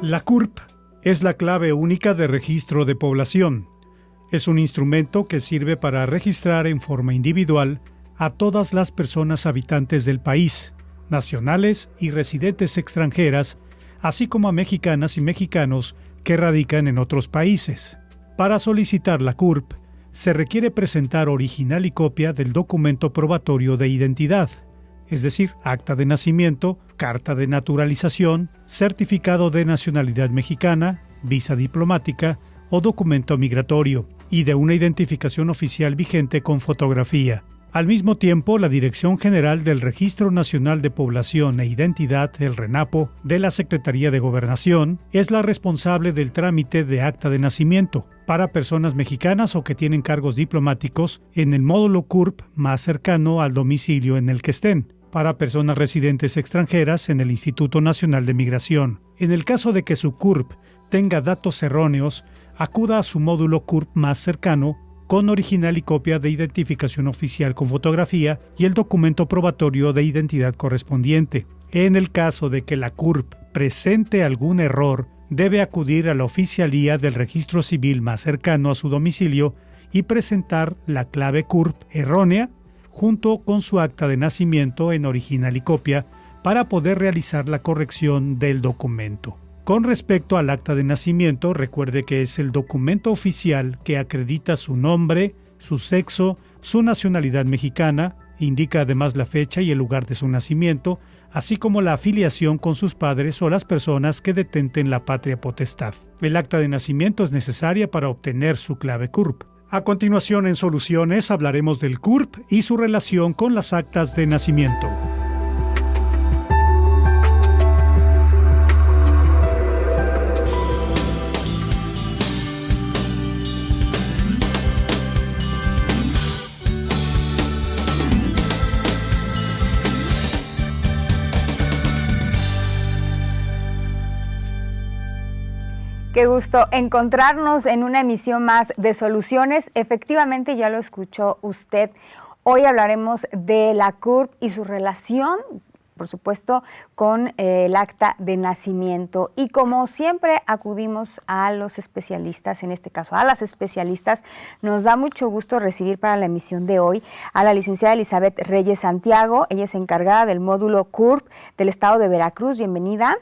La CURP es la clave única de registro de población. Es un instrumento que sirve para registrar en forma individual a todas las personas habitantes del país, nacionales y residentes extranjeras, así como a mexicanas y mexicanos que radican en otros países. Para solicitar la CURP, se requiere presentar original y copia del documento probatorio de identidad, es decir, acta de nacimiento, carta de naturalización, certificado de nacionalidad mexicana, visa diplomática o documento migratorio, y de una identificación oficial vigente con fotografía. Al mismo tiempo, la Dirección General del Registro Nacional de Población e Identidad, el RENAPO, de la Secretaría de Gobernación, es la responsable del trámite de acta de nacimiento para personas mexicanas o que tienen cargos diplomáticos en el módulo CURP más cercano al domicilio en el que estén, para personas residentes extranjeras en el Instituto Nacional de Migración. En el caso de que su CURP tenga datos erróneos, acuda a su módulo CURP más cercano con original y copia de identificación oficial con fotografía y el documento probatorio de identidad correspondiente. En el caso de que la CURP presente algún error, debe acudir a la oficialía del registro civil más cercano a su domicilio y presentar la clave CURP errónea junto con su acta de nacimiento en original y copia para poder realizar la corrección del documento. Con respecto al acta de nacimiento, recuerde que es el documento oficial que acredita su nombre, su sexo, su nacionalidad mexicana, indica además la fecha y el lugar de su nacimiento, así como la afiliación con sus padres o las personas que detenten la patria potestad. El acta de nacimiento es necesaria para obtener su clave CURP. A continuación, en Soluciones, hablaremos del CURP y su relación con las actas de nacimiento. Qué gusto encontrarnos en una emisión más de Soluciones. Efectivamente, ya lo escuchó usted. Hoy hablaremos de la CURP y su relación, por supuesto, con el acta de nacimiento. Y como siempre acudimos a los especialistas, en este caso a las especialistas, nos da mucho gusto recibir para la emisión de hoy a la licenciada Elizabeth Reyes Santiago. Ella es encargada del módulo CURP del Estado de Veracruz. Bienvenida.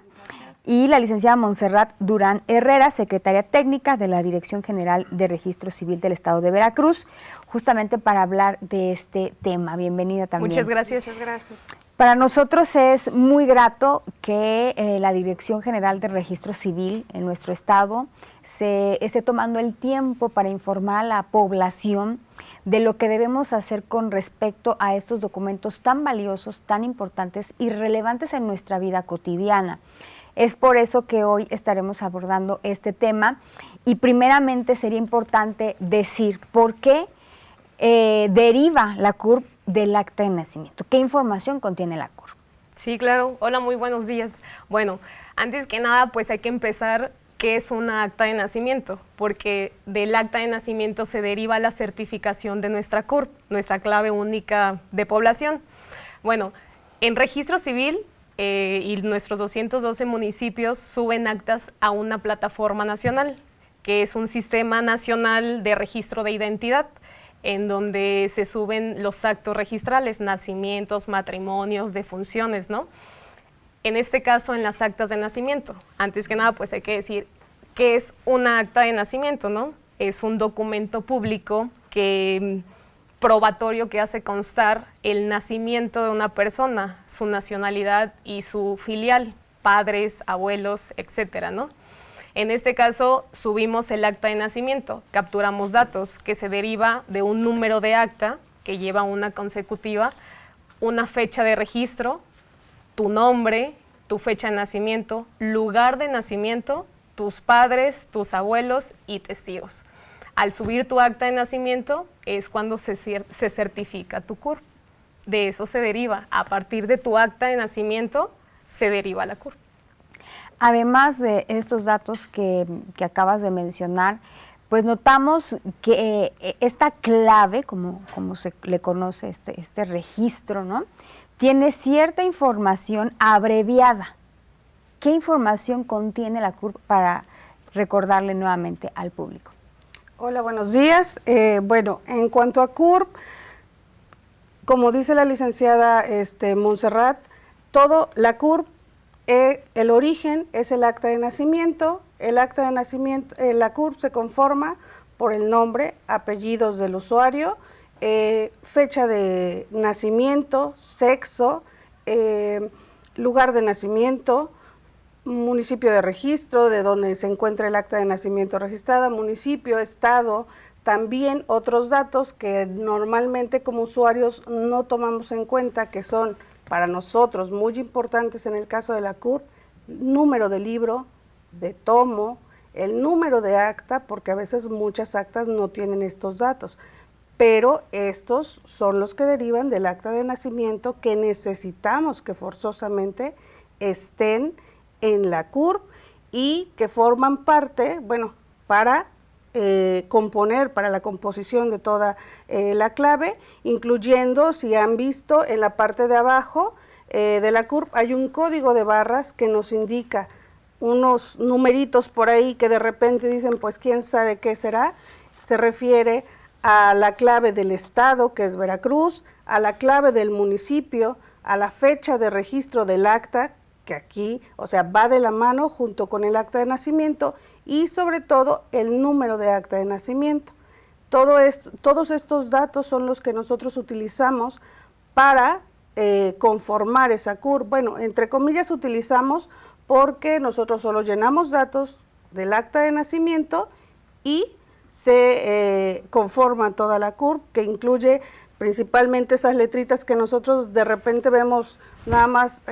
Y la licenciada Montserrat Durán Herrera, secretaria técnica de la Dirección General de Registro Civil del Estado de Veracruz, justamente para hablar de este tema. Bienvenida también. Muchas gracias. Muchas gracias. Para nosotros es muy grato que la Dirección General de Registro Civil en nuestro estado se esté tomando el tiempo para informar a la población de lo que debemos hacer con respecto a estos documentos tan valiosos, tan importantes y relevantes en nuestra vida cotidiana. Es por eso que hoy estaremos abordando este tema y primeramente sería importante decir por qué deriva la CURP del acta de nacimiento. ¿Qué información contiene la CURP? Sí, claro. Hola, muy buenos días. Bueno, antes que nada, pues hay que empezar qué es una acta de nacimiento, porque del acta de nacimiento se deriva la certificación de nuestra CURP, nuestra clave única de población. Bueno, en registro civil y nuestros 212 municipios suben actas a una plataforma nacional, que es un sistema nacional de registro de identidad, en donde se suben los actos registrales, nacimientos, matrimonios, defunciones, ¿no? En este caso, en las actas de nacimiento. Antes que nada, pues hay que decir qué es una acta de nacimiento, ¿no? Es un documento público probatorio que hace constar el nacimiento de una persona, su nacionalidad y su filial, padres, abuelos, etcétera, ¿no? En este caso, subimos el acta de nacimiento, capturamos datos que se deriva de un número de acta que lleva una consecutiva, una fecha de registro, tu nombre, tu fecha de nacimiento, lugar de nacimiento, tus padres, tus abuelos y testigos. Al subir tu acta de nacimiento es cuando se certifica tu CURP. De eso se deriva. A partir de tu acta de nacimiento se deriva la CURP. Además de estos datos que acabas de mencionar, pues notamos que esta clave, como se le conoce este registro, ¿no?, tiene cierta información abreviada. ¿Qué información contiene la CURP para recordarle nuevamente al público? Hola, buenos días. Bueno, en cuanto a CURP, como dice la licenciada Montserrat, la CURP, el origen es el acta de nacimiento. El acta de nacimiento, la CURP se conforma por el nombre, apellidos del usuario, fecha de nacimiento, sexo, lugar de nacimiento, municipio de registro de donde se encuentra el acta de nacimiento registrada, municipio, estado, también otros datos que normalmente como usuarios no tomamos en cuenta, que son para nosotros muy importantes en el caso de la CURP: número de libro, de tomo, el número de acta, porque a veces muchas actas no tienen estos datos, pero estos son los que derivan del acta de nacimiento que necesitamos que forzosamente estén en la CURP y que forman parte, bueno, para componer, para la composición de toda la clave, incluyendo, si han visto, en la parte de abajo de la CURP hay un código de barras que nos indica unos numeritos por ahí que de repente dicen, pues quién sabe qué será. Se refiere a la clave del estado, que es Veracruz, a la clave del municipio, a la fecha de registro del acta, que aquí, o sea, va de la mano junto con el acta de nacimiento, y sobre todo el número de acta de nacimiento. Todos estos datos son los que nosotros utilizamos para conformar esa CURP. Bueno, entre comillas utilizamos porque nosotros solo llenamos datos del acta de nacimiento y se conforma toda la CURP, que incluye principalmente esas letritas que nosotros de repente vemos nada más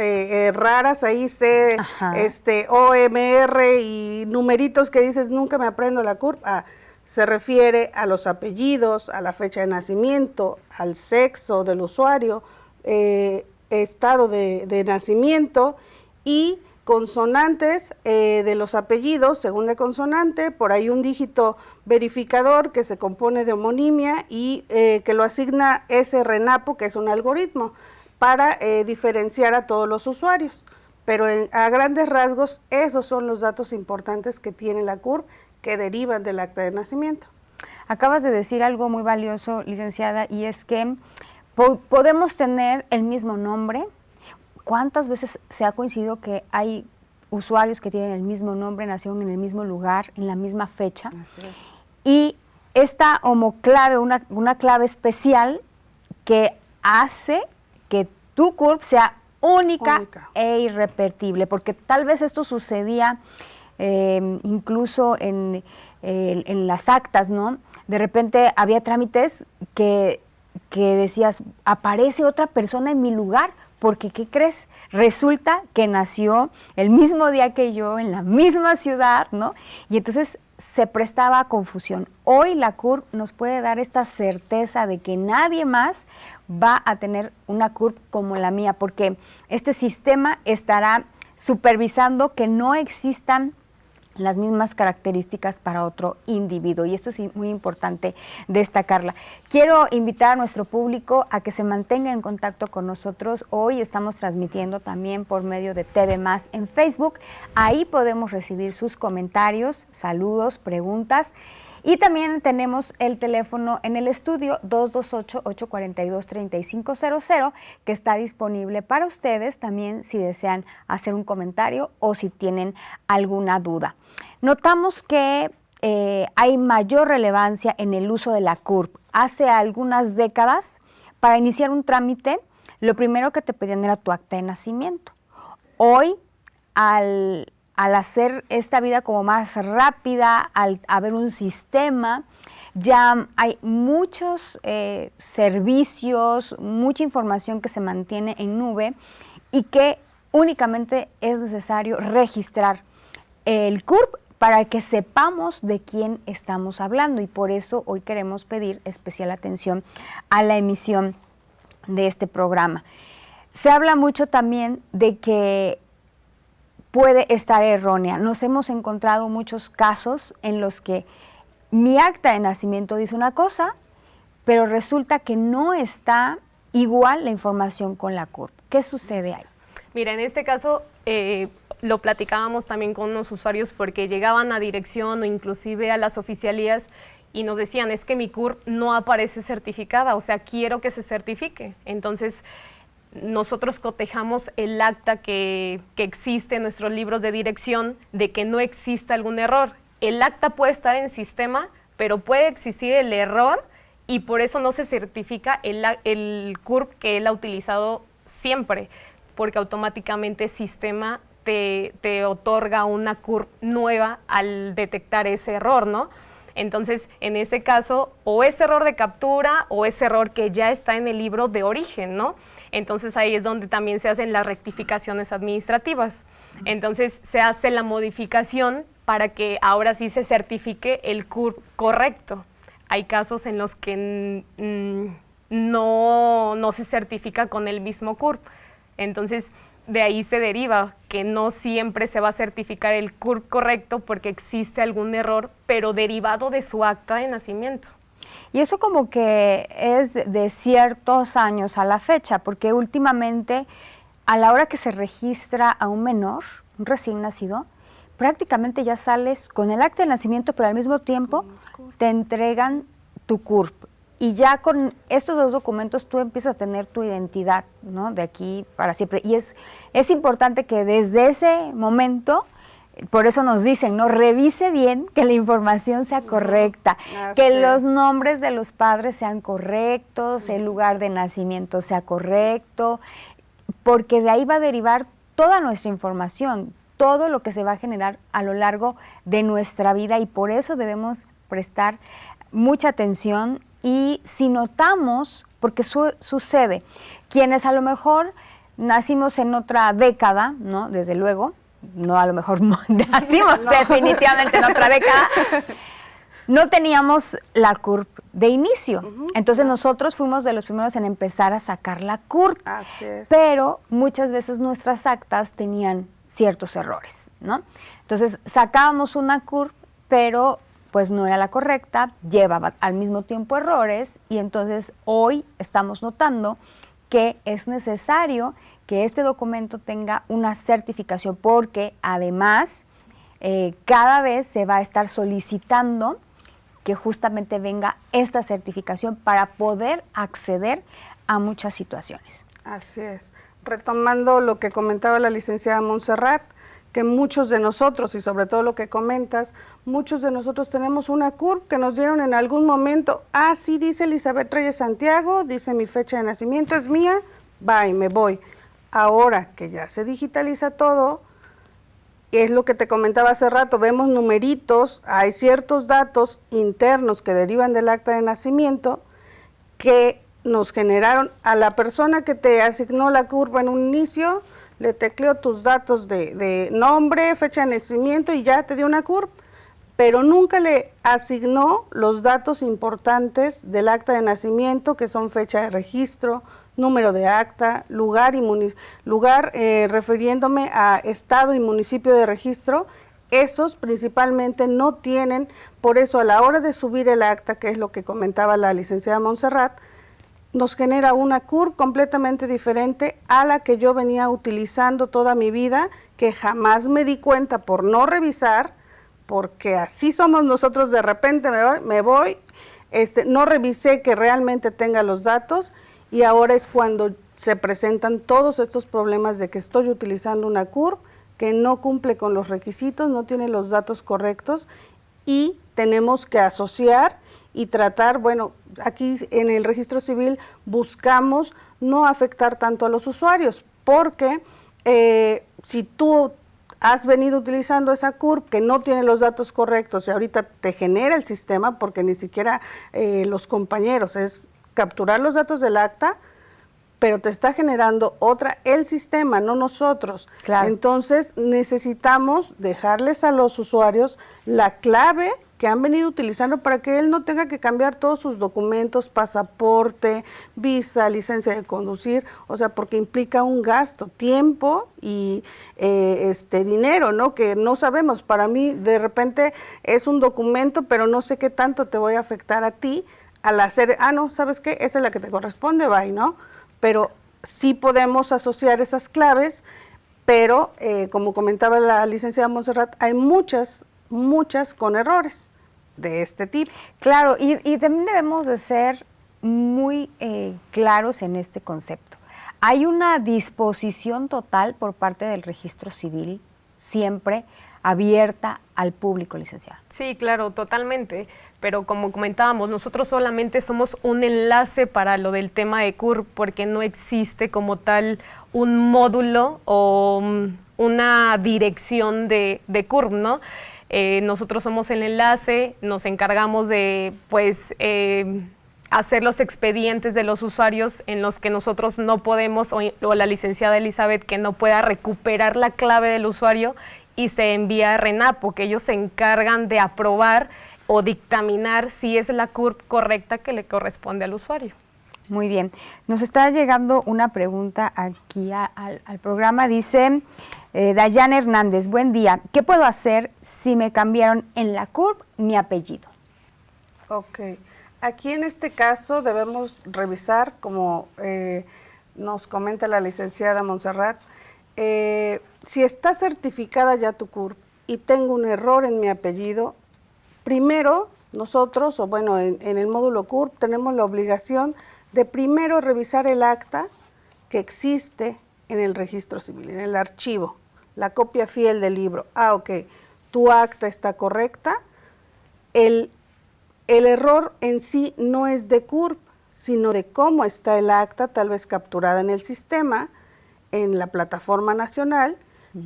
raras, ahí OMR y numeritos que dices, nunca me aprendo la CURP. Se refiere a los apellidos, a la fecha de nacimiento, al sexo del usuario, estado de nacimiento y consonantes de los apellidos, segunda consonante, por ahí un dígito verificador que se compone de homonimia y que lo asigna SRENAPO, que es un algoritmo para diferenciar a todos los usuarios. Pero a grandes rasgos, esos son los datos importantes que tiene la CURP, que derivan del acta de nacimiento. Acabas de decir algo muy valioso, licenciada, y es que podemos tener el mismo nombre. ¿Cuántas veces se ha coincidido que hay usuarios que tienen el mismo nombre, nacieron en el mismo lugar, en la misma fecha? Así es. Y esta homoclave, una clave especial que hace que tu CURP sea única e irrepetible, porque tal vez esto sucedía incluso en las actas, ¿no? De repente había trámites que decías, aparece otra persona en mi lugar, porque ¿qué crees? Resulta que nació el mismo día que yo, en la misma ciudad, ¿no? Y entonces se prestaba a confusión. Hoy la CURP nos puede dar esta certeza de que nadie más va a tener una CURP como la mía, porque este sistema estará supervisando que no existan las mismas características para otro individuo, y esto es muy importante destacarla. Quiero invitar a nuestro público a que se mantenga en contacto con nosotros. Hoy estamos transmitiendo también por medio de TV Más en Facebook. Ahí podemos recibir sus comentarios, saludos, preguntas. Y también tenemos el teléfono en el estudio 228-842-3500, que está disponible para ustedes también si desean hacer un comentario o si tienen alguna duda. Notamos que hay mayor relevancia en el uso de la CURP. Hace algunas décadas, para iniciar un trámite, lo primero que te pedían era tu acta de nacimiento. Hoy, al hacer esta vida como más rápida, al haber un sistema, ya hay muchos servicios, mucha información que se mantiene en nube y que únicamente es necesario registrar el CURP para que sepamos de quién estamos hablando, y por eso hoy queremos pedir especial atención a la emisión de este programa. Se habla mucho también de que puede estar errónea. Nos hemos encontrado muchos casos en los que mi acta de nacimiento dice una cosa, pero resulta que no está igual la información con la CURP. ¿Qué sucede ahí? Mira, en este caso lo platicábamos también con unos usuarios porque llegaban a dirección o inclusive a las oficialías y nos decían, es que mi CURP no aparece certificada, o sea, quiero que se certifique. Entonces, nosotros cotejamos el acta que existe en nuestros libros de dirección de que no exista algún error. El acta puede estar en sistema, pero puede existir el error y por eso no se certifica el CURP que él ha utilizado siempre, porque automáticamente el sistema te otorga una CURP nueva al detectar ese error, ¿no? Entonces, en ese caso, o es error de captura o es error que ya está en el libro de origen, ¿no? Entonces, ahí es donde también se hacen las rectificaciones administrativas. Entonces, se hace la modificación para que ahora sí se certifique el CURP correcto. Hay casos en los que no se certifica con el mismo CURP. Entonces, de ahí se deriva que no siempre se va a certificar el CURP correcto porque existe algún error, pero derivado de su acta de nacimiento. Y eso como que es de ciertos años a la fecha, porque últimamente a la hora que se registra a un menor, un recién nacido, prácticamente ya sales con el acta de nacimiento, pero al mismo tiempo te entregan tu CURP. Y ya con estos dos documentos tú empiezas a tener tu identidad, ¿no? De aquí para siempre. Y es importante que desde ese momento, por eso nos dicen, ¿no? Revise bien que la información sea correcta, que los nombres de los padres sean correctos, el lugar de nacimiento sea correcto, porque de ahí va a derivar toda nuestra información, todo lo que se va a generar a lo largo de nuestra vida y por eso debemos prestar mucha atención. Y si notamos, porque sucede, quienes a lo mejor nacimos en otra década, ¿no? Desde luego, no a lo mejor nacimos definitivamente en otra década, no teníamos la CURP de inicio. Entonces nosotros fuimos de los primeros en empezar a sacar la CURP. Así es. Pero muchas veces nuestras actas tenían ciertos errores, ¿no? Entonces sacábamos una CURP, pero pues no era la correcta, llevaba al mismo tiempo errores y entonces hoy estamos notando que es necesario que este documento tenga una certificación porque además cada vez se va a estar solicitando que justamente venga esta certificación para poder acceder a muchas situaciones. Así es. Retomando lo que comentaba la licenciada Montserrat, que muchos de nosotros, y sobre todo lo que comentas, muchos de nosotros tenemos una CURP que nos dieron en algún momento, sí dice Elizabeth Reyes Santiago, dice mi fecha de nacimiento, es mía, bye, me voy. Ahora que ya se digitaliza todo, es lo que te comentaba hace rato, vemos numeritos, hay ciertos datos internos que derivan del acta de nacimiento que nos generaron a la persona que te asignó la CURP en un inicio, le tecleó tus datos de nombre, fecha de nacimiento y ya te dio una CURP, pero nunca le asignó los datos importantes del acta de nacimiento, que son fecha de registro, número de acta, lugar refiriéndome a estado y municipio de registro. Esos principalmente no tienen, por eso a la hora de subir el acta, que es lo que comentaba la licenciada Montserrat, nos genera una CURP completamente diferente a la que yo venía utilizando toda mi vida, que jamás me di cuenta por no revisar, porque así somos nosotros, de repente me voy, no revisé que realmente tenga los datos y ahora es cuando se presentan todos estos problemas de que estoy utilizando una CURP que no cumple con los requisitos, no tiene los datos correctos y tenemos que asociar y tratar, bueno, aquí en el registro civil buscamos no afectar tanto a los usuarios, porque si tú has venido utilizando esa CURP que no tiene los datos correctos y ahorita te genera el sistema, porque ni siquiera los compañeros, es capturar los datos del acta, pero te está generando el sistema, no nosotros. Claro. Entonces necesitamos dejarles a los usuarios la clave que han venido utilizando para que él no tenga que cambiar todos sus documentos, pasaporte, visa, licencia de conducir, o sea, porque implica un gasto, tiempo y dinero, ¿no? Que no sabemos, para mí de repente es un documento, pero no sé qué tanto te voy a afectar a ti al hacer, no, ¿sabes qué? Esa es la que te corresponde, bye, ¿no? Pero sí podemos asociar esas claves, pero como comentaba la licenciada Montserrat, hay muchas con errores de este tipo. Claro, y también debemos de ser muy claros en este concepto. Hay una disposición total por parte del Registro Civil, siempre abierta al público, licenciada. Sí, claro, totalmente. Pero como comentábamos, nosotros solamente somos un enlace para lo del tema de CURP, porque no existe como tal un módulo o una dirección de CURP, ¿no? Nosotros somos el enlace, nos encargamos de, pues, hacer los expedientes de los usuarios en los que nosotros no podemos, o la licenciada Elizabeth que no pueda recuperar la clave del usuario, y se envía a RENAPO, que ellos se encargan de aprobar o dictaminar si es la CURP correcta que le corresponde al usuario. Muy bien. Nos está llegando una pregunta aquí al programa. Dice Dayana Hernández, buen día. ¿Qué puedo hacer si me cambiaron en la CURP mi apellido? Ok. Aquí en este caso debemos revisar, como nos comenta la licenciada Montserrat, si está certificada ya tu CURP y tengo un error en mi apellido, primero nosotros, o bueno, en el módulo CURP tenemos la obligación de primero revisar el acta que existe en el registro civil, en el archivo, la copia fiel del libro. Ah, ok, tu acta está correcta. El error en sí no es de CURP, sino de cómo está el acta, tal vez capturada en el sistema, en la plataforma nacional,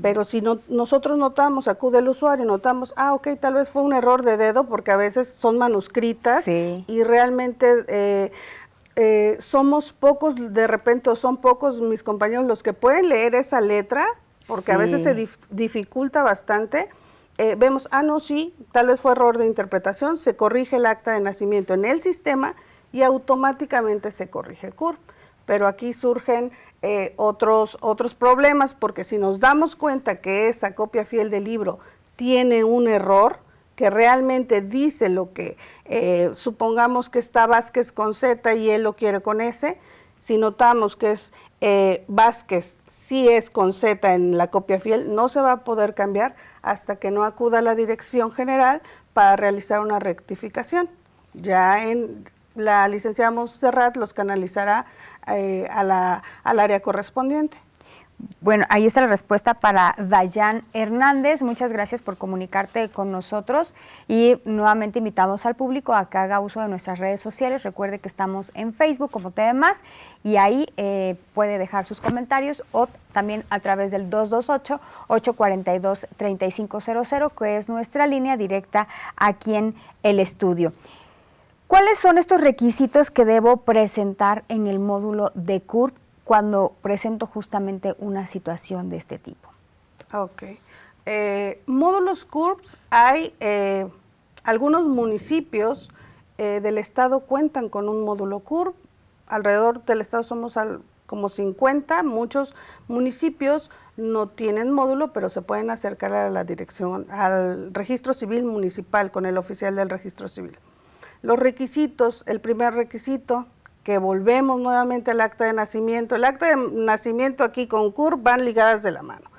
pero si no, nosotros notamos, acude el usuario, notamos, ok, tal vez fue un error de dedo, porque a veces son manuscritas, sí, y realmente somos pocos, de repente son pocos mis compañeros los que pueden leer esa letra, porque sí, a veces se dificulta bastante. Vemos, no, sí, tal vez fue error de interpretación, se corrige el acta de nacimiento en el sistema y automáticamente se corrige CURP. Pero aquí surgen otros problemas, porque si nos damos cuenta que esa copia fiel del libro tiene un error, que realmente dice lo que, supongamos que está Vázquez con Z y él lo quiere con S, si notamos que es Vázquez, sí es con Z en la copia fiel, no se va a poder cambiar hasta que no acuda a la dirección general para realizar una rectificación. Ya en la licenciada Montserrat los canalizará al área correspondiente. Bueno, ahí está la respuesta para Dayan Hernández. Muchas gracias por comunicarte con nosotros y nuevamente invitamos al público a que haga uso de nuestras redes sociales. Recuerde que estamos en Facebook como TV Más y ahí puede dejar sus comentarios o también a través del 228-842-3500, que es nuestra línea directa aquí en el estudio. ¿Cuáles son estos requisitos que debo presentar en el módulo de CURP cuando presento justamente una situación de este tipo? Ok. Módulos CURPS, hay algunos municipios del estado cuentan con un módulo CURP. Alrededor del estado somos como 50, muchos municipios no tienen módulo, pero se pueden acercar a la dirección, al registro civil municipal con el oficial del registro civil. Los requisitos, el primer requisito, que volvemos nuevamente al acta de nacimiento. El acta de nacimiento aquí con CURP van ligadas de la mano.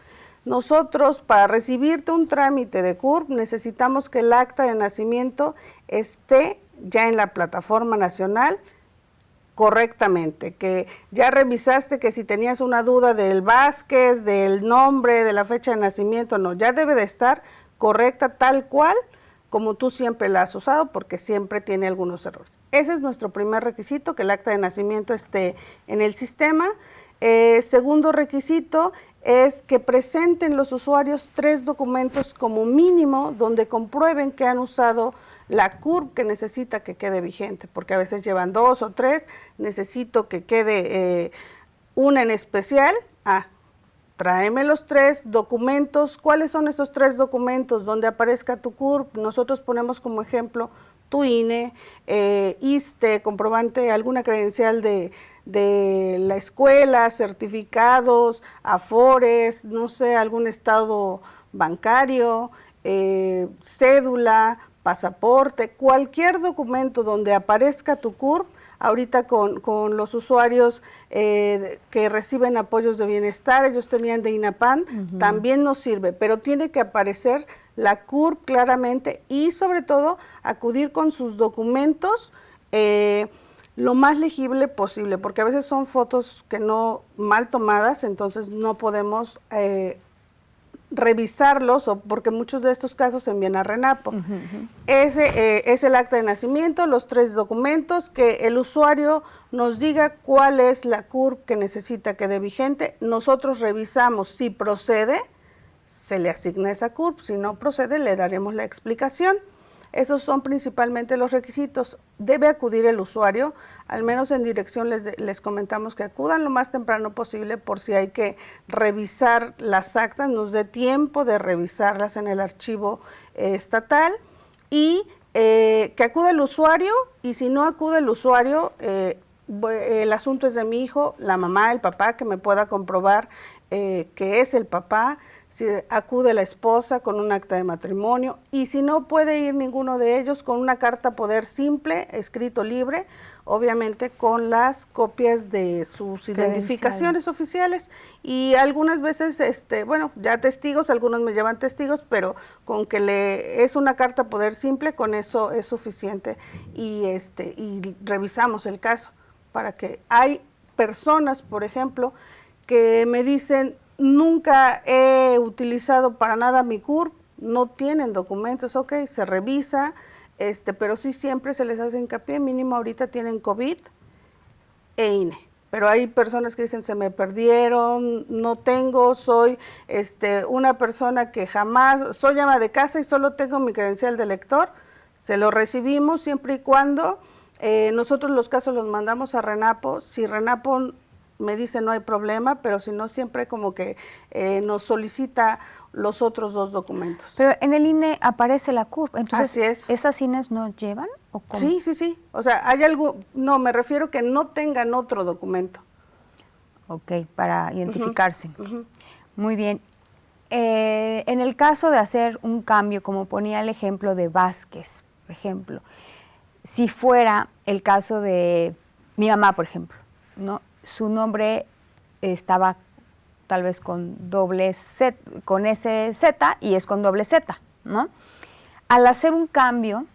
Nosotros, para recibirte un trámite de CURP, necesitamos que el acta de nacimiento esté ya en la plataforma nacional correctamente, que ya revisaste que si tenías una duda del Vázquez, del nombre, de la fecha de nacimiento, no, ya debe de estar correcta tal cual como tú siempre la has usado, porque siempre tiene algunos errores. Ese es nuestro primer requisito, que el acta de nacimiento esté en el sistema. Segundo requisito es que presenten los usuarios 3 documentos como mínimo donde comprueben que han usado la CURP que necesita que quede vigente, porque a veces llevan 2 o 3, necesito que quede una en especial. Tráeme los 3 documentos. ¿Cuáles son estos 3 documentos donde aparezca tu CURP? Nosotros ponemos como ejemplo tu INE, ISSSTE, comprobante, alguna credencial de la escuela, certificados, afores, no sé, algún estado bancario, cédula, pasaporte, cualquier documento donde aparezca tu CURP, ahorita con los usuarios que reciben apoyos de bienestar, ellos tenían de INAPAN, también nos sirve, pero tiene que aparecer la CURP claramente y sobre todo acudir con sus documentos lo más legible posible, porque a veces son fotos que no mal tomadas, entonces no podemos revisarlos, o porque muchos de estos casos se envían a RENAPO. Ese es el acta de nacimiento, los 3 documentos, que el usuario nos diga cuál es la CURP que necesita que quede vigente, nosotros revisamos si procede, se le asigna esa CURP, si no procede le daremos la explicación. Esos son principalmente los requisitos. Debe acudir el usuario, al menos en dirección les comentamos que acudan lo más temprano posible por si hay que revisar las actas, nos dé tiempo de revisarlas en el archivo estatal y que acuda el usuario, y si no acude el usuario, el asunto es de mi hijo, la mamá, el papá, que me pueda comprobar que es el papá, si acude la esposa con un acta de matrimonio, y si no puede ir ninguno de ellos, con una carta poder simple, escrito libre, obviamente con las copias de sus identificaciones oficiales, y algunas veces, bueno, ya testigos, algunos me llevan testigos, pero con que es una carta poder simple, con eso es suficiente, y revisamos el caso, para que hay personas, por ejemplo, que me dicen, nunca he utilizado para nada mi CURP, no tienen documentos, ok, se revisa, pero sí siempre se les hace hincapié, mínimo ahorita tienen COVID e INE. Pero hay personas que dicen, se me perdieron, no tengo, soy una persona que jamás, soy ama de casa y solo tengo mi credencial de lector, se lo recibimos siempre y cuando nosotros los casos los mandamos a RENAPO, si RENAPO me dice no hay problema, pero si no siempre como que nos solicita los otros 2 documentos. Pero en el INE aparece la CURP, entonces así es. ¿Esas INEs no llevan o cómo? Sí, o sea, hay algo, no, me refiero que no tengan otro documento. Ok, para identificarse. Muy bien. En el caso de hacer un cambio, como ponía el ejemplo de Vázquez, por ejemplo, si fuera el caso de mi mamá, por ejemplo, ¿no? Su nombre estaba tal vez con doble Z, con SZ y es con doble Z, ¿no? Al hacer un cambio,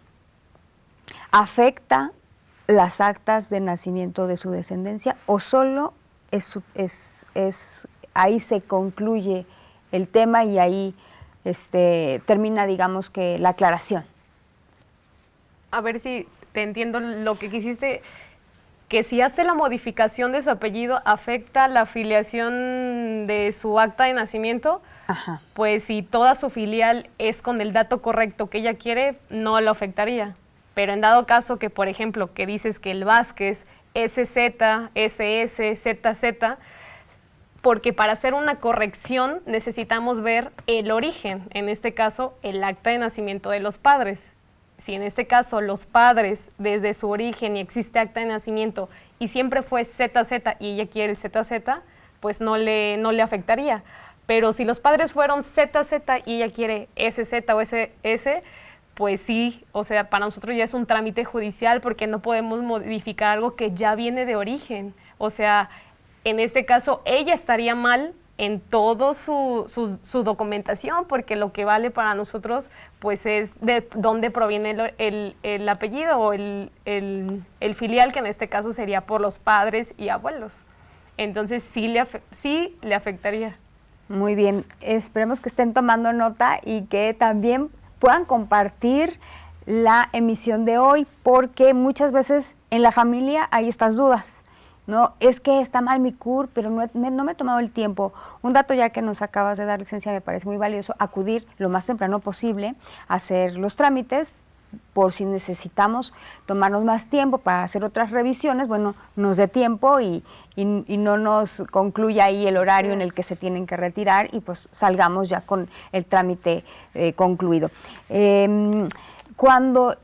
¿afecta las actas de nacimiento de su descendencia o solo ahí se concluye el tema y ahí termina, digamos, que la aclaración? A ver si te entiendo lo que quisiste, que si hace la modificación de su apellido, ¿afecta la afiliación de su acta de nacimiento? Ajá. Pues si toda su filial es con el dato correcto que ella quiere, no lo afectaría. Pero en dado caso que, por ejemplo, que dices que el Vázquez, SZ, SS, ZZ, porque para hacer una corrección necesitamos ver el origen, en este caso, el acta de nacimiento de los padres. Si en este caso los padres desde su origen y existe acta de nacimiento y siempre fue ZZ y ella quiere el ZZ, pues no le afectaría. Pero si los padres fueron ZZ y ella quiere SZ o SS, pues sí, o sea, para nosotros ya es un trámite judicial porque no podemos modificar algo que ya viene de origen. O sea, en este caso ella estaría mal en todo su documentación, porque lo que vale para nosotros pues es de dónde proviene el apellido o el filial, que en este caso sería por los padres y abuelos. Entonces sí le afectaría. Muy bien, esperemos que estén tomando nota y que también puedan compartir la emisión de hoy, porque muchas veces en la familia hay estas dudas. No, es que está mal mi CURP, pero no me he tomado el tiempo. Un dato ya que nos acabas de dar, licencia, me parece muy valioso, acudir lo más temprano posible a hacer los trámites, por si necesitamos tomarnos más tiempo para hacer otras revisiones, bueno, nos dé tiempo y no nos concluya ahí el horario en el que se tienen que retirar y pues salgamos ya con el trámite concluido. Cuando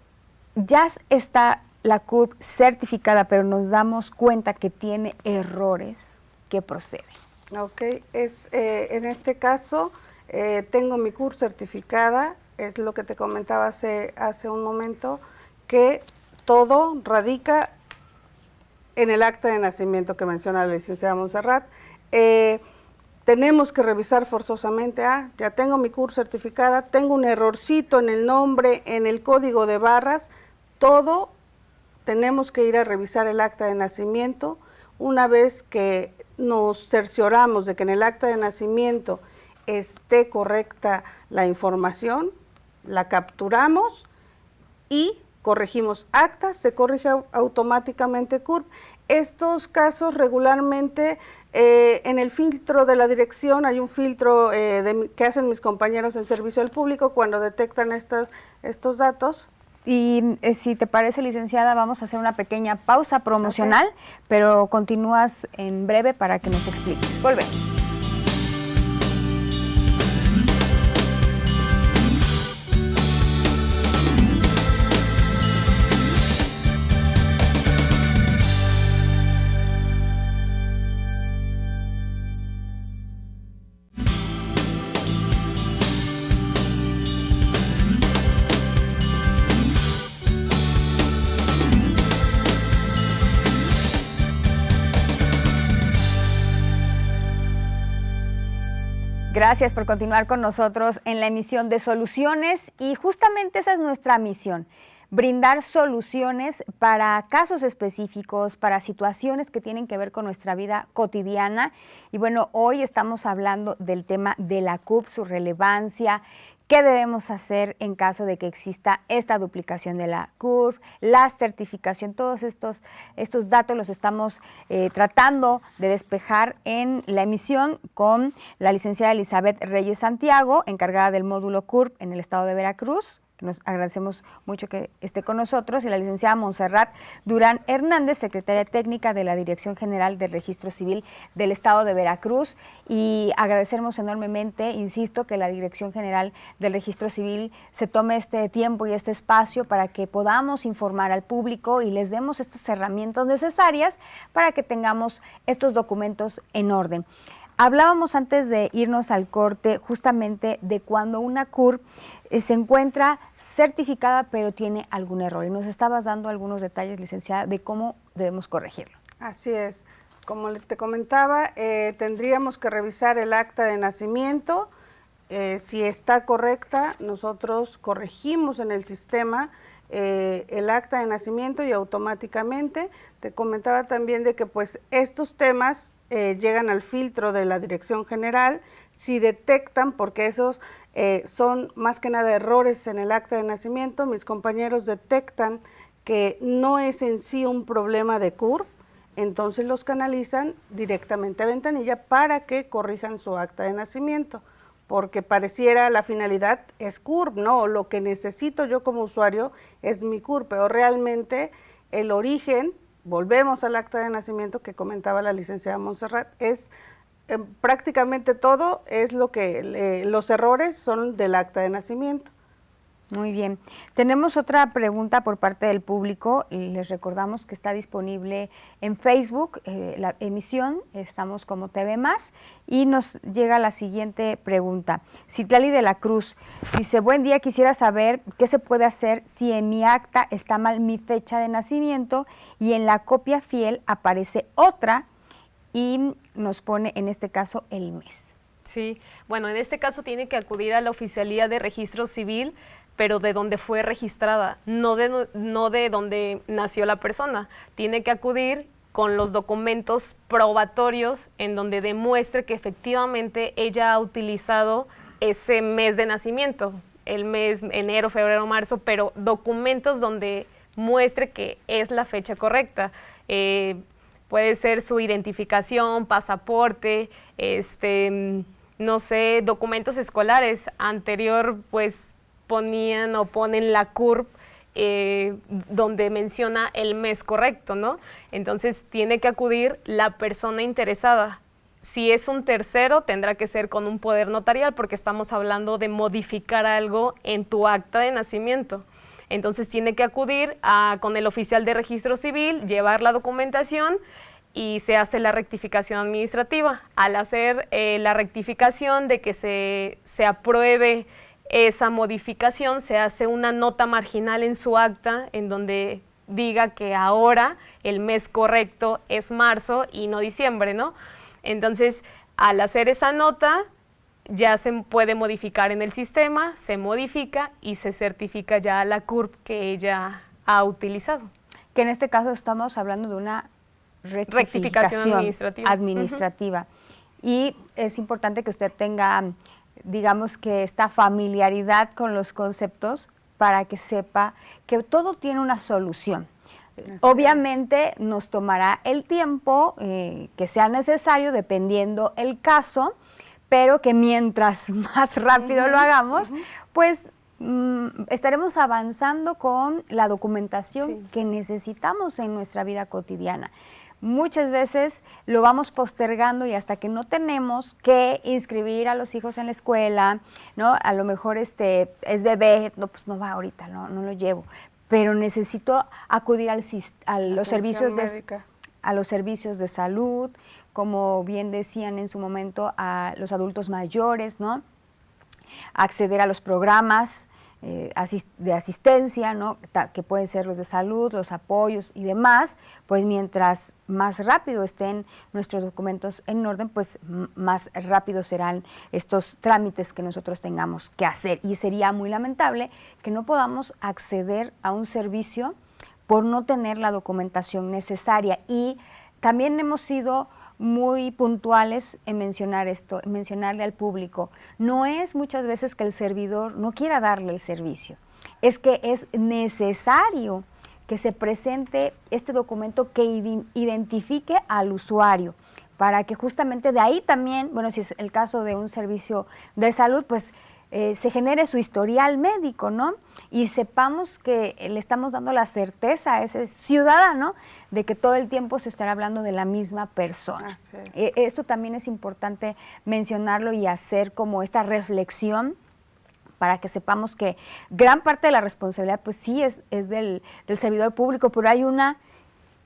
ya está la CURP certificada, pero nos damos cuenta que tiene errores, ¿qué procede? Ok, en este caso tengo mi CURP certificada, es lo que te comentaba hace un momento, que todo radica en el acta de nacimiento que menciona la licenciada Montserrat, tenemos que revisar forzosamente, ya tengo mi CURP certificada, tengo un errorcito en el nombre, en el código de barras, todo tenemos que ir a revisar el acta de nacimiento. Una vez que nos cercioramos de que en el acta de nacimiento esté correcta la información, la capturamos y corregimos acta, se corrige automáticamente CURP. Estos casos regularmente en el filtro de la dirección hay un filtro que hacen mis compañeros en servicio al público cuando detectan estos datos. Y si te parece, licenciada, vamos a hacer una pequeña pausa promocional, pero continúas en breve para que nos expliques. Volvemos. Gracias por continuar con nosotros en la emisión de Soluciones y justamente esa es nuestra misión, brindar soluciones para casos específicos, para situaciones que tienen que ver con nuestra vida cotidiana. Y bueno, hoy estamos hablando del tema de la CURP, su relevancia, qué debemos hacer en caso de que exista esta duplicación de la CURP, la certificación, todos estos datos los estamos tratando de despejar en la emisión con la licenciada Elizabeth Reyes Santiago, encargada del módulo CURP en el estado de Veracruz, que nos agradecemos mucho que esté con nosotros, y la licenciada Montserrat Durán Hernández, secretaria técnica de la Dirección General del Registro Civil del Estado de Veracruz, y agradecemos enormemente, insisto, que la Dirección General del Registro Civil se tome este tiempo y este espacio para que podamos informar al público y les demos estas herramientas necesarias para que tengamos estos documentos en orden. Hablábamos antes de irnos al corte justamente de cuando una CURP se encuentra certificada pero tiene algún error y nos estabas dando algunos detalles, licenciada, de cómo debemos corregirlo. Así es, como te comentaba, tendríamos que revisar el acta de nacimiento, si está correcta, nosotros corregimos en el sistema el acta de nacimiento y automáticamente te comentaba también de que pues estos temas llegan al filtro de la Dirección General, si detectan, porque esos son más que nada errores en el acta de nacimiento, mis compañeros detectan que no es en sí un problema de CURP, entonces los canalizan directamente a ventanilla para que corrijan su acta de nacimiento, porque pareciera la finalidad es CURP, ¿no? Lo que necesito yo como usuario es mi CURP, pero realmente el origen, volvemos al acta de nacimiento que comentaba la licenciada Montserrat, es prácticamente todo es lo que los errores son del acta de nacimiento. Muy bien. Tenemos otra pregunta por parte del público. Les recordamos que está disponible en Facebook la emisión, estamos como TV Más, y nos llega la siguiente pregunta. Citlali de la Cruz dice, buen día, quisiera saber qué se puede hacer si en mi acta está mal mi fecha de nacimiento y en la copia fiel aparece otra y nos pone en este caso el mes. Sí, bueno, en este caso tiene que acudir a la Oficialía de Registro Civil, pero de donde fue registrada, no de donde nació la persona. Tiene que acudir con los documentos probatorios en donde demuestre que efectivamente ella ha utilizado ese mes de nacimiento, el mes enero, febrero, marzo, pero documentos donde muestre que es la fecha correcta. Puede ser su identificación, pasaporte, no sé, documentos escolares. Anterior, pues, ponían o ponen la CURP donde menciona el mes correcto, ¿no? Entonces tiene que acudir la persona interesada. Si es un tercero, tendrá que ser con un poder notarial porque estamos hablando de modificar algo en tu acta de nacimiento. Entonces tiene que acudir con el oficial de registro civil, llevar la documentación y se hace la rectificación administrativa. Al hacer la rectificación de que se apruebe esa modificación, se hace una nota marginal en su acta en donde diga que ahora el mes correcto es marzo y no diciembre, ¿no? Entonces, al hacer esa nota, ya se puede modificar en el sistema, se modifica y se certifica ya la CURP que ella ha utilizado. Que en este caso estamos hablando de una rectificación administrativa. Y es importante que usted tenga, digamos, que esta familiaridad con los conceptos para que sepa que todo tiene una solución. Obviamente nos tomará el tiempo que sea necesario dependiendo el caso, pero que mientras más rápido lo hagamos, pues estaremos avanzando con la documentación que necesitamos en nuestra vida cotidiana. Muchas veces lo vamos postergando y hasta que no tenemos que inscribir a los hijos en la escuela, ¿no? A lo mejor es bebé, no, pues no va ahorita, no lo llevo, pero necesito acudir a los servicios de salud, como bien decían en su momento, a los adultos mayores, ¿no? Acceder a los programas de asistencia, ¿no? Que pueden ser los de salud, los apoyos y demás, pues mientras más rápido estén nuestros documentos en orden, pues más rápido serán estos trámites que nosotros tengamos que hacer. Y sería muy lamentable que no podamos acceder a un servicio por no tener la documentación necesaria. Y también hemos sido muy puntuales en mencionar esto, en mencionarle al público. No es muchas veces que el servidor no quiera darle el servicio, es que es necesario que se presente este documento que identifique al usuario, para que justamente de ahí también, bueno, si es el caso de un servicio de salud, pues se genere su historial médico, ¿no? Y sepamos que le estamos dando la certeza a ese ciudadano de que todo el tiempo se estará hablando de la misma persona. Esto también es importante mencionarlo y hacer como esta reflexión para que sepamos que gran parte de la responsabilidad, pues sí, es del servidor público, pero hay una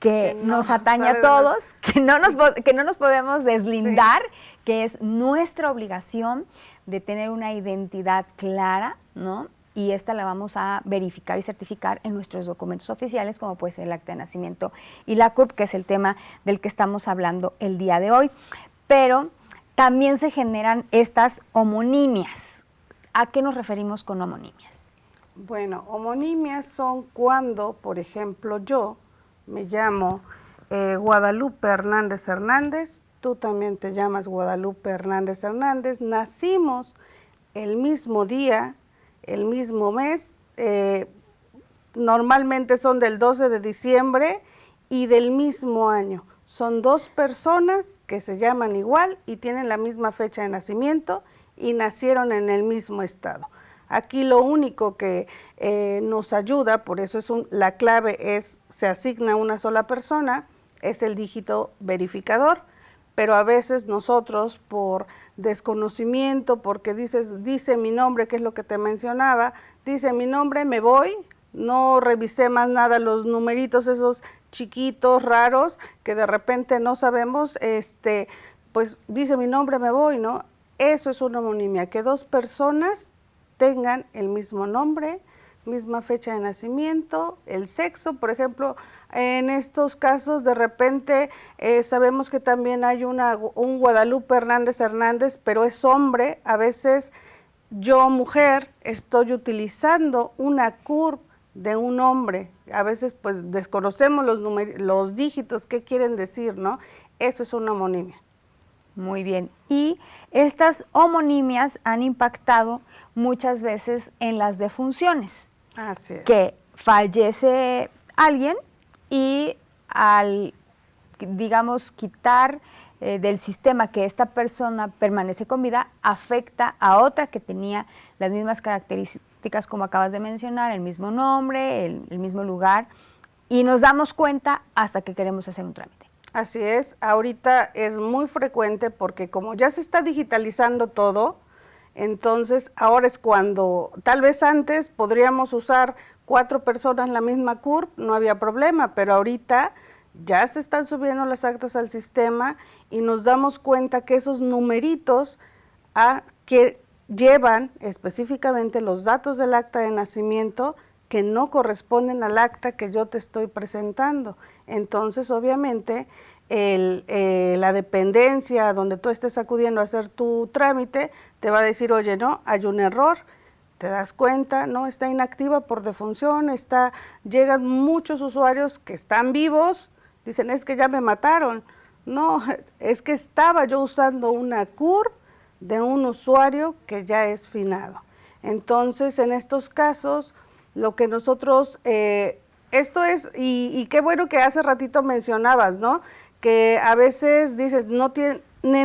que nos atañe a todos, que no nos podemos deslindar, que es nuestra obligación de tener una identidad clara, ¿no? Y esta la vamos a verificar y certificar en nuestros documentos oficiales, como puede ser el acta de nacimiento y la CURP, que es el tema del que estamos hablando el día de hoy. Pero también se generan estas homonimias. ¿A qué nos referimos con homonimias? Bueno, homonimias son cuando, por ejemplo, yo me llamo Guadalupe Hernández Hernández, tú también te llamas Guadalupe Hernández Hernández, nacimos el mismo día, el mismo mes, normalmente son del 12 de diciembre y del mismo año. Son dos personas que se llaman igual y tienen la misma fecha de nacimiento y nacieron en el mismo estado. Aquí lo único que nos ayuda, por eso la clave se asigna a una sola persona, es el dígito verificador, pero a veces nosotros por desconocimiento, porque dice mi nombre, que es lo que te mencionaba, dice mi nombre, me voy, no revisé más nada los numeritos esos chiquitos, raros, que de repente no sabemos, pues dice mi nombre, me voy, ¿no? Eso es una homonimia, que dos personas tengan el mismo nombre, misma fecha de nacimiento, el sexo, por ejemplo, en estos casos de repente sabemos que también hay un Guadalupe Hernández Hernández, pero es hombre. A veces yo, mujer, estoy utilizando una CURP de un hombre. A veces pues desconocemos los dígitos, qué quieren decir, ¿no? Eso es una homonimia. Muy bien. Y estas homonimias han impactado muchas veces en las defunciones. Así es. Que fallece alguien y al, digamos, quitar del sistema que esta persona permanece con vida, afecta a otra que tenía las mismas características como acabas de mencionar, el mismo nombre, el mismo lugar, y nos damos cuenta hasta que queremos hacer un trámite. Así es, ahorita es muy frecuente porque como ya se está digitalizando todo, entonces ahora es cuando, tal vez antes podríamos usar 4 personas la misma CURP, no había problema, pero ahorita ya se están subiendo las actas al sistema y nos damos cuenta que esos numeritos que llevan específicamente los datos del acta de nacimiento que no corresponden al acta que yo te estoy presentando. Entonces, obviamente, la dependencia donde tú estés acudiendo a hacer tu trámite te va a decir, oye, no, hay un error. Te das cuenta, no, está inactiva por defunción, llegan muchos usuarios que están vivos, dicen, es que ya me mataron. No, es que estaba yo usando una CURP de un usuario que ya es finado. Entonces, en estos casos, lo que nosotros, esto es, y qué bueno que hace ratito mencionabas, ¿no? Que a veces dices, no tienen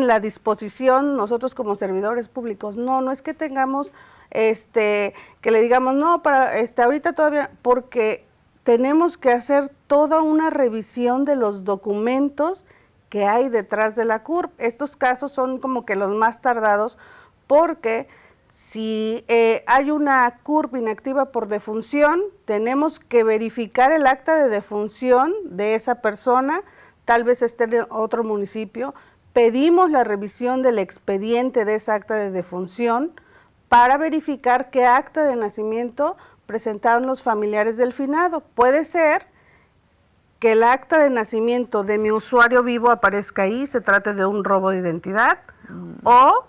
la disposición nosotros como servidores públicos. No es que tengamos, que le digamos, no, ahorita todavía, porque tenemos que hacer toda una revisión de los documentos que hay detrás de la CURP. Estos casos son como que los más tardados porque si hay una CURP inactiva por defunción, tenemos que verificar el acta de defunción de esa persona, tal vez esté en otro municipio, pedimos la revisión del expediente de esa acta de defunción para verificar qué acta de nacimiento presentaron los familiares del finado. Puede ser que el acta de nacimiento de mi usuario vivo aparezca ahí, se trate de un robo de identidad, o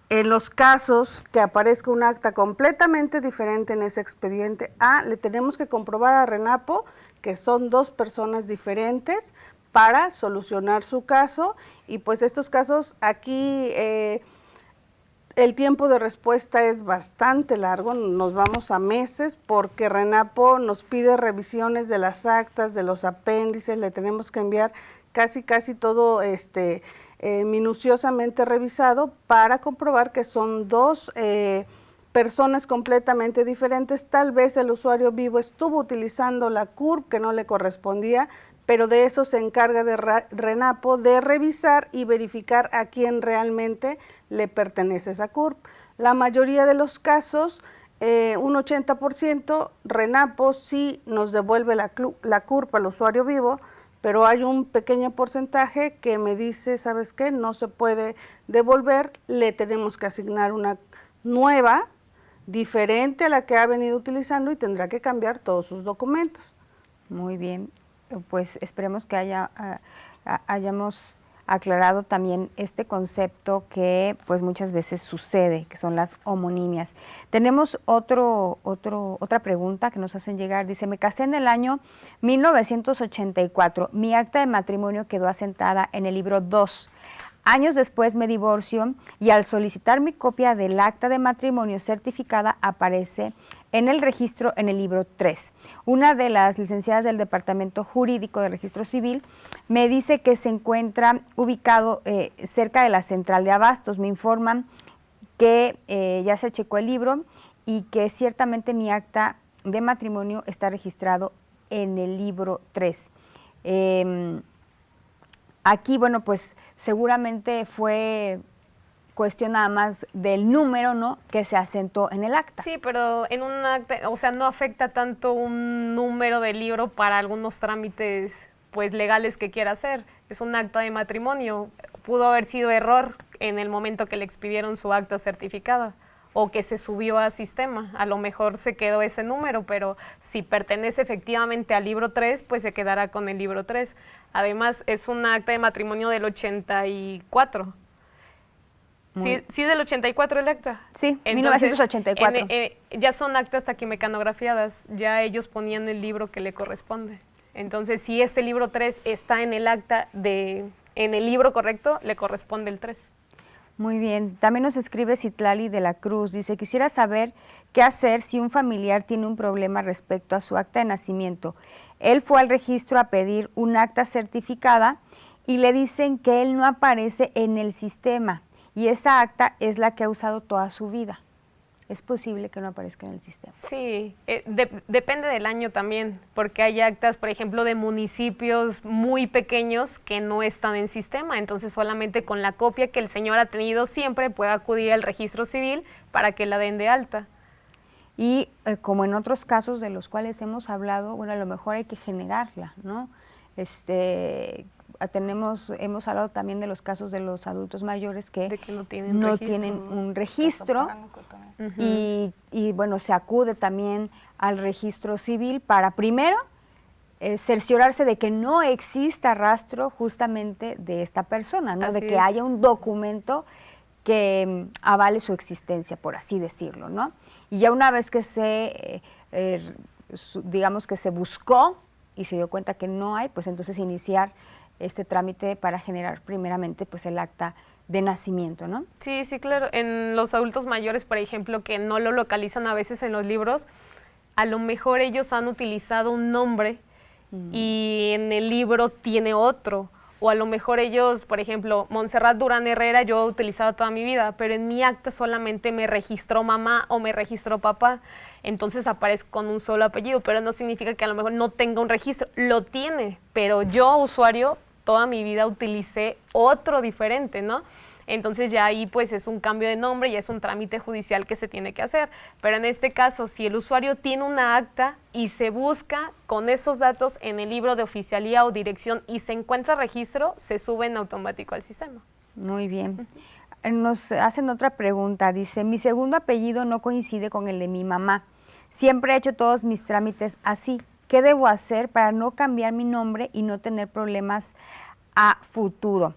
en los casos que aparezca un acta completamente diferente en ese expediente, le tenemos que comprobar a RENAPO que son dos personas diferentes para solucionar su caso, y pues estos casos aquí el tiempo de respuesta es bastante largo, nos vamos a meses porque RENAPO nos pide revisiones de las actas, de los apéndices, le tenemos que enviar casi todo minuciosamente revisado para comprobar que son dos personas completamente diferentes. Tal vez el usuario vivo estuvo utilizando la CURP que no le correspondía, pero de eso se encarga de RENAPO de revisar y verificar a quién realmente le pertenece esa CURP. La mayoría de los casos, un 80%, RENAPO sí nos devuelve la CURP al usuario vivo, pero hay un pequeño porcentaje que me dice, ¿sabes qué? No se puede devolver, le tenemos que asignar una nueva, diferente a la que ha venido utilizando y tendrá que cambiar todos sus documentos. Muy bien. Pues esperemos que hayamos aclarado también este concepto que pues muchas veces sucede, que son las homonimias. Tenemos otra pregunta que nos hacen llegar. Dice, me casé en el año 1984. Mi acta de matrimonio quedó asentada en el libro 2. Años después me divorcio y al solicitar mi copia del acta de matrimonio certificada aparece en el registro en el libro 3. Una de las licenciadas del Departamento Jurídico de Registro Civil me dice que se encuentra ubicado cerca de la central de abastos. Me informan que ya se checó el libro y que ciertamente mi acta de matrimonio está registrado en el libro 3. Aquí, bueno, pues seguramente fue cuestión nada más del número, ¿no?, que se asentó en el acta. Sí, pero en un acta, o sea, no afecta tanto un número de libro para algunos trámites, pues, legales que quiera hacer. Es un acta de matrimonio. Pudo haber sido error en el momento que le expidieron su acta certificada o que se subió a sistema. A lo mejor se quedó ese número, pero si pertenece efectivamente al libro 3, pues se quedará con el libro 3. Además, es un acta de matrimonio del 84. ¿Sí del 84 el acta? Sí, entonces, 1984. Ya son actas taquimecanografiadas, ya ellos ponían el libro que le corresponde. Entonces, si ese libro 3 está en el acta en el libro correcto, le corresponde el 3. Muy bien. También nos escribe Citlali de la Cruz. Dice, quisiera saber qué hacer si un familiar tiene un problema respecto a su acta de nacimiento. Él fue al registro a pedir un acta certificada y le dicen que él no aparece en el sistema y esa acta es la que ha usado toda su vida. ¿Es posible que no aparezca en el sistema? Sí, depende del año también, porque hay actas, por ejemplo, de municipios muy pequeños que no están en sistema, entonces solamente con la copia que el señor ha tenido siempre puede acudir al registro civil para que la den de alta. Y como en otros casos de los cuales hemos hablado, bueno, a lo mejor hay que generarla, ¿no? Hemos hablado también de los casos de los adultos mayores que no tienen un registro y bueno, se acude también al registro civil para primero cerciorarse de que no exista rastro justamente de esta persona, ¿no? De que haya un documento que avale su existencia, por así decirlo, ¿no? Y ya una vez que digamos que se buscó y se dio cuenta que no hay, pues entonces iniciar este trámite para generar primeramente pues el acta de nacimiento, ¿no? Sí, sí, claro. En los adultos mayores, por ejemplo, que no lo localizan a veces en los libros, a lo mejor ellos han utilizado un nombre y en el libro tiene otro. O a lo mejor ellos, por ejemplo, Montserrat Durán Herrera, yo he utilizado toda mi vida, pero en mi acta solamente me registró mamá o me registró papá, entonces aparezco con un solo apellido, pero no significa que a lo mejor no tenga un registro, lo tiene, pero yo, usuario, toda mi vida utilicé otro diferente, ¿no? Entonces ya ahí pues es un cambio de nombre y es un trámite judicial que se tiene que hacer. Pero en este caso, si el usuario tiene una acta y se busca con esos datos en el libro de oficialía o dirección y se encuentra registro, se sube en automático al sistema. Muy bien. Nos hacen otra pregunta. Dice, mi segundo apellido no coincide con el de mi mamá. Siempre he hecho todos mis trámites así. ¿Qué debo hacer para no cambiar mi nombre y no tener problemas a futuro?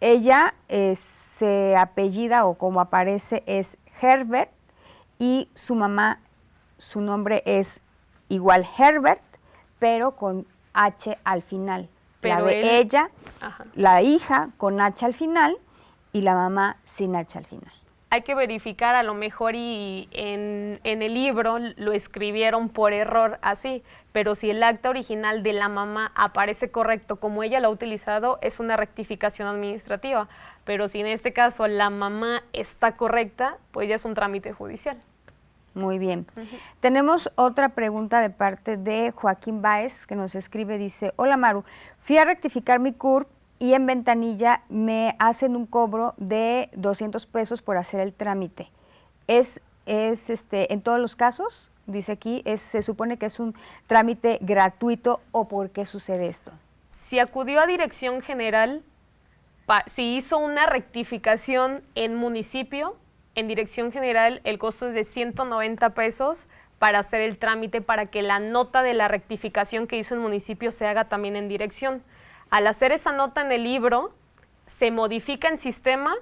Ella se apellida o como aparece es Herbert y su mamá, su nombre es igual Herbert, pero con H al final. Pero la de ella, ajá, la hija con H al final y la mamá sin H al final. Hay que verificar a lo mejor y en el libro lo escribieron por error así, pero si el acta original de la mamá aparece correcto como ella lo ha utilizado, es una rectificación administrativa. Pero si en este caso la mamá está correcta, pues ya es un trámite judicial. Muy bien. Tenemos otra pregunta de parte de Joaquín Báez, que nos escribe, dice, hola Maru, fui a rectificar mi CURP y en Ventanilla me hacen un cobro de 200 pesos por hacer el trámite. ¿Es en todos los casos? Dice aquí, se supone que es un trámite gratuito, ¿o por qué sucede esto? Si acudió a Dirección General, si hizo una rectificación en municipio, en Dirección General el costo es de 190 pesos para hacer el trámite para que la nota de la rectificación que hizo en municipio se haga también en dirección. Al hacer esa nota en el libro, se modifica en sistema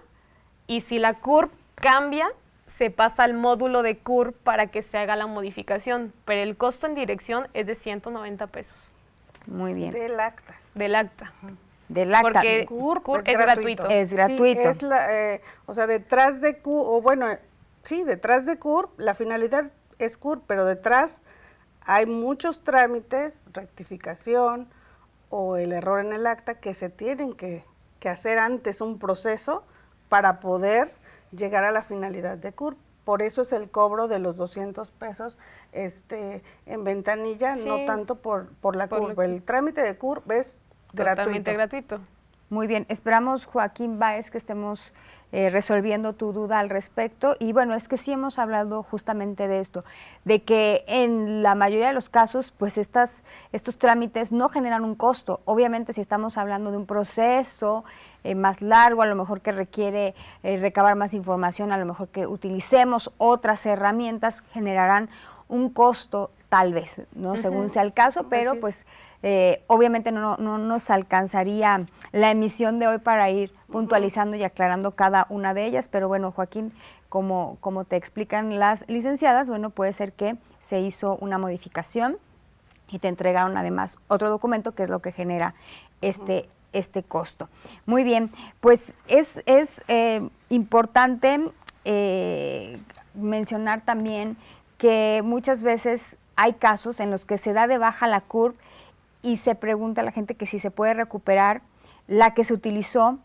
y si la CURP cambia, se pasa al módulo de CURP para que se haga la modificación. Pero el costo en dirección es de 190 pesos. Muy bien. Del acta. Del acta. Del acta. Porque CURP es gratuito. Es gratuito. Sí, o sea, detrás de CURP, o bueno, sí, detrás de CURP, la finalidad es CURP, pero detrás hay muchos trámites, rectificación, o el error en el acta que se tienen que hacer antes un proceso para poder llegar a la finalidad de CURP. Por eso es el cobro de los 200 pesos en Ventanilla, sí, no tanto por la CURP. El trámite de CURP es totalmente gratuito. Muy bien, esperamos, Joaquín Báez, que estemos resolviendo tu duda al respecto. Y bueno, es que sí hemos hablado justamente de esto, de que en la mayoría de los casos, pues estos trámites no generan un costo. Obviamente, si estamos hablando de un proceso más largo, a lo mejor que requiere recabar más información, a lo mejor que utilicemos otras herramientas, generarán un costo tal vez, ¿no? Según sea el caso, pero pues obviamente no nos alcanzaría la emisión de hoy para ir puntualizando y aclarando cada una de ellas, pero bueno, Joaquín, como te explican las licenciadas, bueno, puede ser que se hizo una modificación y te entregaron además otro documento que es lo que genera este costo. Muy bien, pues es importante mencionar también que muchas veces hay casos en los que se da de baja la CURP y se pregunta a la gente que si se puede recuperar la que se utilizó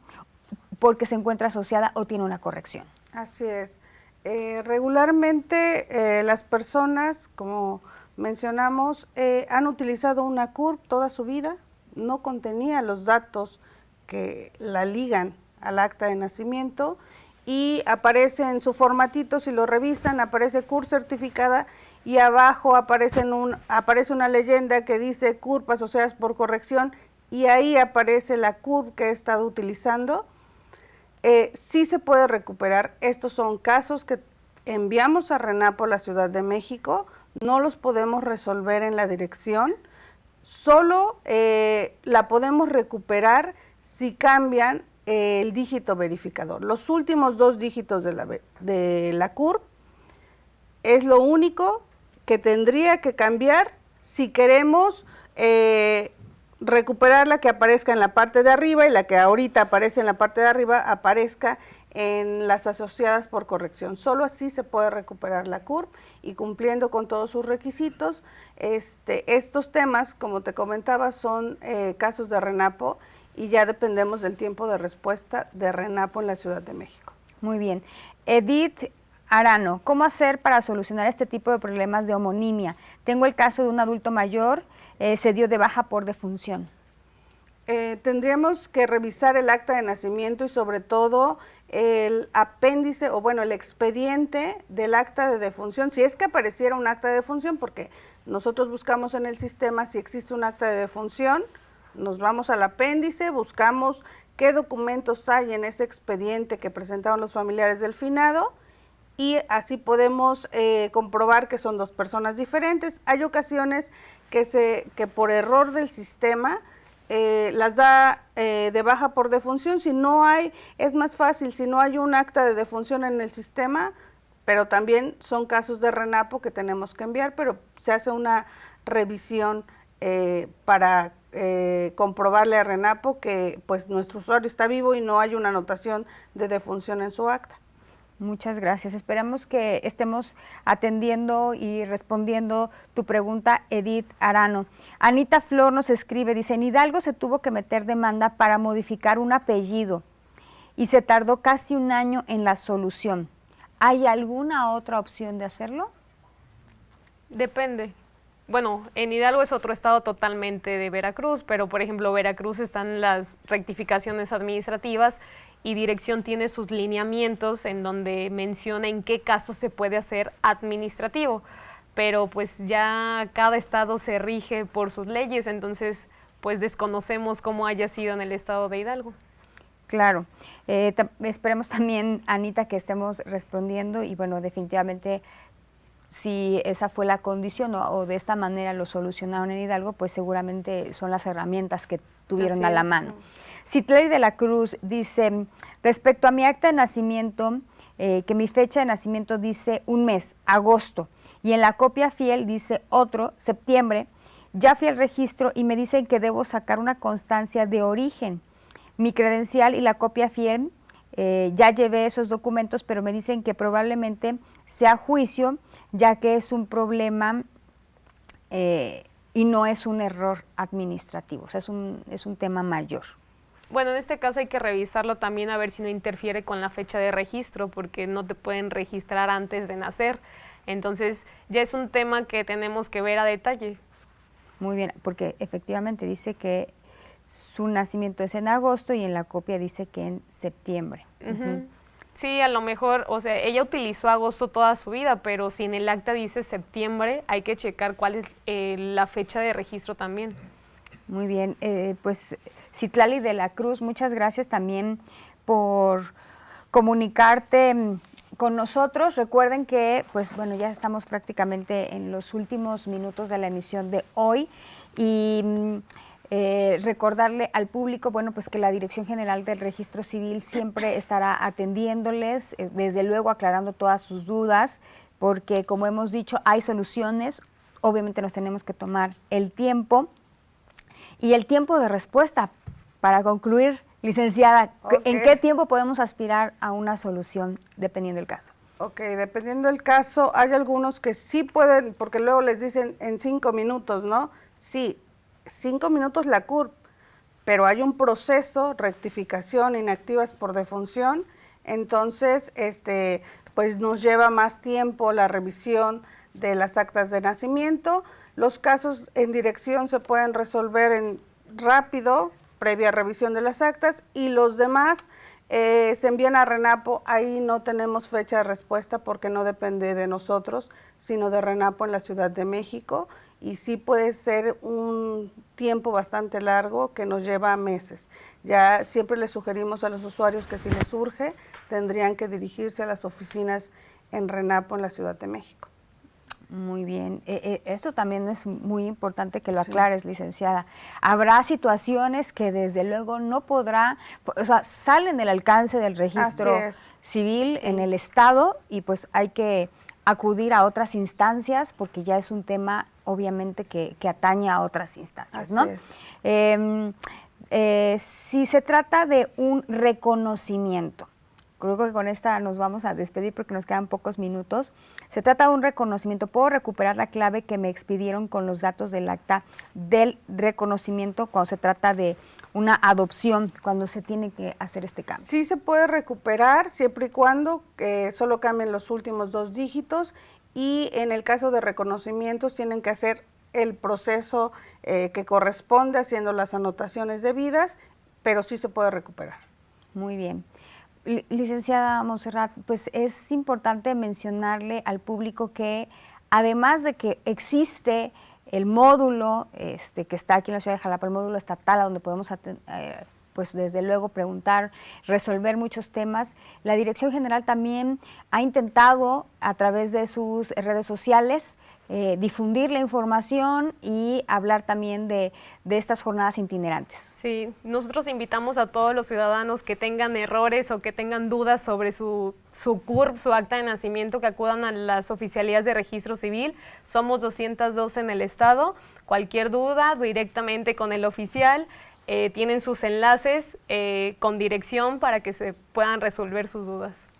porque se encuentra asociada o tiene una corrección. Así es. Regularmente las personas, como mencionamos, han utilizado una CURP toda su vida, no contenía los datos que la ligan al acta de nacimiento y aparece en su formatito, si lo revisan, aparece CURP certificada y abajo aparece una leyenda que dice CURP asociadas por corrección y ahí aparece la CURP que he estado utilizando. sí se puede recuperar. Estos son casos que enviamos a RENAPO, la Ciudad de México, no los podemos resolver en la dirección, solo la podemos recuperar si cambian el dígito verificador. Los últimos 2 dígitos de la CURP es lo único que tendría que cambiar si queremos recuperar la que aparezca en la parte de arriba y la que ahorita aparece en la parte de arriba aparezca en las asociadas por corrección. Solo así se puede recuperar la CURP y cumpliendo con todos sus requisitos. Estos temas, como te comentaba, son casos de RENAPO y ya dependemos del tiempo de respuesta de RENAPO en la Ciudad de México. Muy bien. Edith Arano, ¿cómo hacer para solucionar este tipo de problemas de homonimia? Tengo el caso de un adulto mayor, se dio de baja por defunción. Tendríamos que revisar el acta de nacimiento y sobre todo el apéndice o bueno, el expediente del acta de defunción, si es que apareciera un acta de defunción, porque nosotros buscamos en el sistema si existe un acta de defunción, nos vamos al apéndice, buscamos qué documentos hay en ese expediente que presentaron los familiares del finado y así podemos comprobar que son 2 personas diferentes. Hay ocasiones que por error del sistema las da de baja por defunción. Si no hay, es más fácil, si no hay un acta de defunción en el sistema, pero también son casos de RENAPO que tenemos que enviar, pero se hace una revisión para comprobarle a RENAPO que pues nuestro usuario está vivo y no hay una anotación de defunción en su acta. Muchas gracias. Esperamos que estemos atendiendo y respondiendo tu pregunta, Edith Arano. Anita Flor nos escribe, dice, en Hidalgo se tuvo que meter demanda para modificar un apellido y se tardó casi 1 año en la solución. ¿Hay alguna otra opción de hacerlo? Depende. Bueno, en Hidalgo es otro estado totalmente de Veracruz, pero por ejemplo, Veracruz están las rectificaciones administrativas y dirección tiene sus lineamientos en donde menciona en qué casos se puede hacer administrativo, pero pues ya cada estado se rige por sus leyes, entonces pues desconocemos cómo haya sido en el estado de Hidalgo. Claro, esperemos también, Anita, que estemos respondiendo y bueno, definitivamente si esa fue la condición o de esta manera lo solucionaron en Hidalgo, pues seguramente son las herramientas que tuvieron a la mano. Citlali de la Cruz dice, respecto a mi acta de nacimiento, que mi fecha de nacimiento dice un mes, agosto, y en la copia fiel dice otro, septiembre, ya fui al registro y me dicen que debo sacar una constancia de origen. Mi credencial y la copia fiel, ya llevé esos documentos, pero me dicen que probablemente sea juicio, ya que es un problema y no es un error administrativo, o sea, es un tema mayor. Bueno, en este caso hay que revisarlo también a ver si no interfiere con la fecha de registro, porque no te pueden registrar antes de nacer. Entonces, ya es un tema que tenemos que ver a detalle. Muy bien, porque efectivamente dice que su nacimiento es en agosto y en la copia dice que en septiembre. Sí, a lo mejor, o sea, ella utilizó agosto toda su vida, pero si en el acta dice septiembre, hay que checar cuál es la fecha de registro también. Muy bien, pues Citlali de la Cruz, muchas gracias también por comunicarte con nosotros. Recuerden que, pues bueno, ya estamos prácticamente en los últimos minutos de la emisión de hoy y recordarle al público, bueno, pues que la Dirección General del Registro Civil siempre estará atendiéndoles, desde luego aclarando todas sus dudas, porque como hemos dicho, hay soluciones, obviamente nos tenemos que tomar el tiempo y el tiempo de respuesta. Para concluir, licenciada, ¿en qué tiempo podemos aspirar a una solución dependiendo del caso? Ok, dependiendo del caso, hay algunos que sí pueden, porque luego les dicen en 5 minutos, ¿no? Sí, 5 minutos la CURP, pero hay un proceso, rectificación, inactivas por defunción, entonces pues nos lleva más tiempo la revisión de las actas de nacimiento. Los casos en dirección se pueden resolver rápido, previa revisión de las actas, y los demás se envían a RENAPO. Ahí no tenemos fecha de respuesta porque no depende de nosotros, sino de RENAPO en la Ciudad de México, y sí puede ser un tiempo bastante largo que nos lleva meses. Ya siempre les sugerimos a los usuarios que si les surge, tendrían que dirigirse a las oficinas en RENAPO en la Ciudad de México. Muy bien. Esto también es muy importante que lo aclares, licenciada. Habrá situaciones que desde luego no podrá, o sea, salen del alcance del registro civil en el Estado y pues hay que acudir a otras instancias porque ya es un tema obviamente que atañe a otras instancias, ¿no? Si se trata de un reconocimiento, creo que con esta nos vamos a despedir porque nos quedan pocos minutos. Se trata de un reconocimiento. ¿Puedo recuperar la clave que me expidieron con los datos del acta del reconocimiento cuando se trata de una adopción, cuando se tiene que hacer este cambio? Sí se puede recuperar siempre y cuando solo cambien los últimos 2 dígitos y en el caso de reconocimientos tienen que hacer el proceso que corresponde haciendo las anotaciones debidas, pero sí se puede recuperar. Muy bien. Licenciada Montserrat, pues es importante mencionarle al público que además de que existe el módulo que está aquí en la ciudad de Jalapa, el módulo estatal, a donde podemos pues desde luego preguntar, resolver muchos temas, la Dirección General también ha intentado a través de sus redes sociales difundir la información y hablar también de estas jornadas itinerantes. Sí, nosotros invitamos a todos los ciudadanos que tengan errores o que tengan dudas sobre su CURP, su acta de nacimiento, que acudan a las oficialías de registro civil. Somos 212 en el estado. Cualquier duda, directamente con el oficial. Tienen sus enlaces con dirección para que se puedan resolver sus dudas.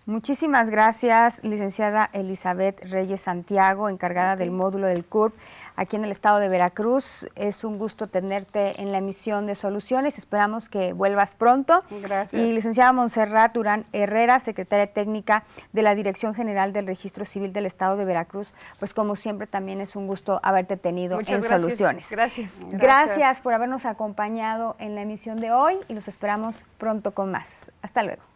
Muchísimas gracias, licenciada Elizabeth Reyes Santiago, encargada del módulo del CURP aquí en el estado de Veracruz. Es un gusto tenerte en la emisión de Soluciones. Esperamos que vuelvas pronto. Gracias. Y licenciada Montserrat Durán Herrera, secretaria técnica de la Dirección General del Registro Civil del estado de Veracruz. Pues como siempre también es un gusto haberte tenido en Soluciones. Gracias. Gracias por habernos acompañado en la emisión de hoy y los esperamos pronto con más. Hasta luego.